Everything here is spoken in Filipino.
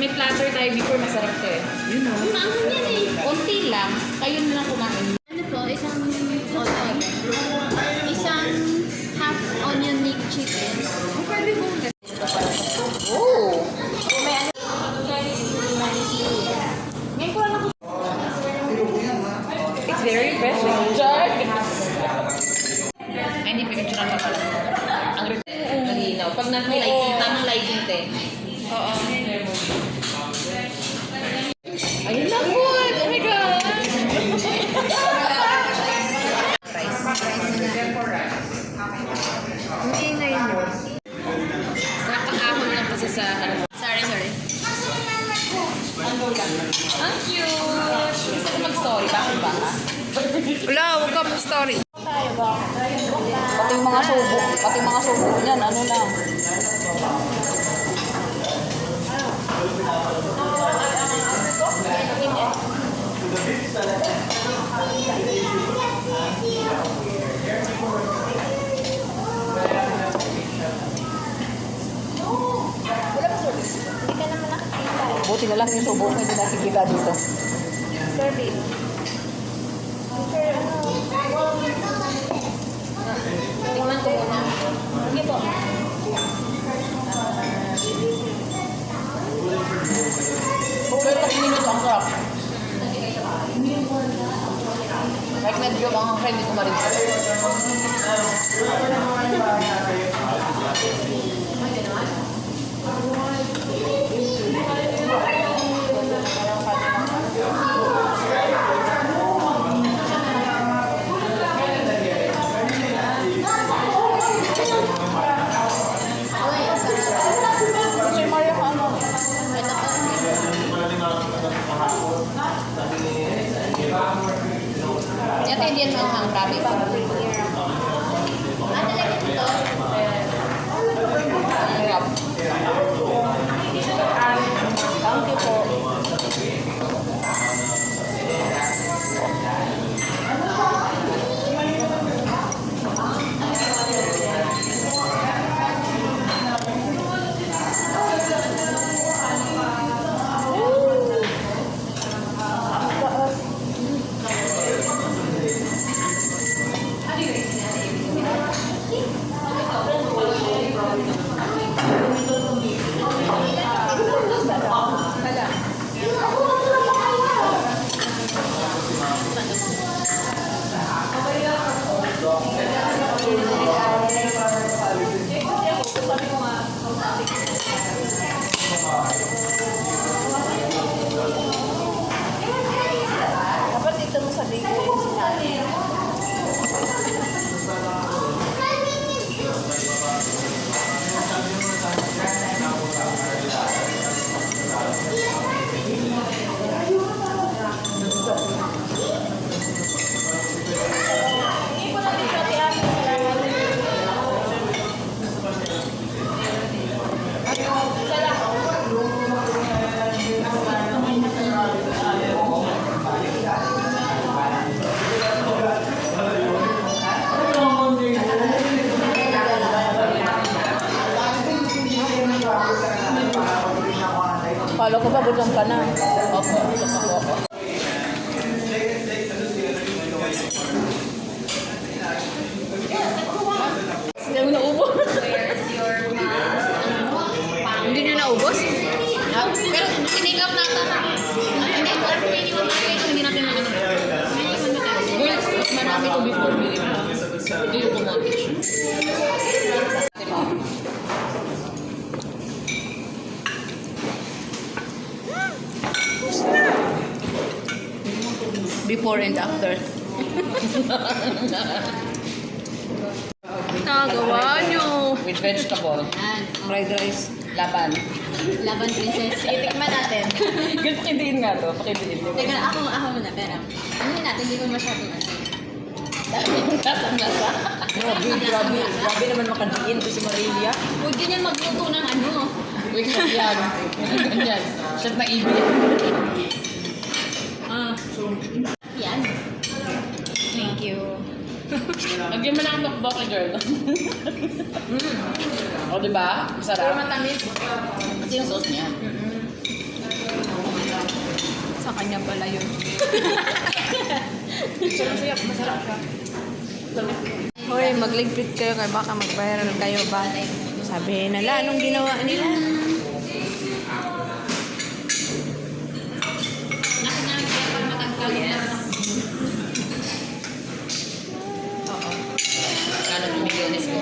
may platter tayo before, masarap to eh. Yun o. Maanghang yan eh. Konti lang, kayo na lang kumain. Ano to? Isang onion. Isang half onion leek chicken. Pwede mo. Oh! May ano? Ngayon ko lang ako. It's very refreshing. Char! Ay, hindi pinagtsunan pa pala. Ang malinaw. Pag may lighting, tamang lighting, te. Oo. Ayun na food! Oh my God! Rice. Hindi na yun. Nakakahon lang kasi sa ano. Sorry. Ang cute! Gusto ko mag-story. Bakit ba? Wala, huwag ka mag-story. Pati yung mga subo niyan, ano lang. Hindi ka naman nakikita. Buti na lang yung subo ko hindi nakikita dito. Serving. Tingnan ko muna. Sige po. 30 minuto ang sarap. Kahit medyo ang friend, hindi ko marin. Sir Mario, ano? Yata hindi yan mga hangkrabi ba? Ano lang ito? Hirap. Thank you po. Dapat dito mo sabihin ko yung sinabi. Kala ko ba gutom ka na? Opo, gutom ako. Hindi mo naubos. Hindi nyo naubos? Pero tinake up natin. Hindi ko alam kung iniwan natin ito. Hindi natin naman. Well, mas marami ko before bilhin mo. Hindi yung kumonti siya. Before and after. Nagawa nyo. With vegetable. Yan. Fried rice. Laban. Laban princess. Itikman natin. Gusto kitiin nga to. Pakitiin mo. Teka, ako muna, pero. Ano natin, hindi ko masyadong asin. Lasang-lasa. Grabe naman makadiin to si Marilia. Huwag ganyan magluto ng ano. Wait, chef yan. Ganyan. Chef na ibig. Yan. Thank you. Lagyan mo lang ng bakla, girl. O, diba? Pero Masarap. matamis. Kasi yung sauce niya. sa kanya pala yun. Masarap siya. Hoy, magligpit kayo kaya baka mag-viral kayo ba? Sabi nila, anong ginawa nila? Nakinagaya pag matagkalit na. Oo. Kala ng milyones ko.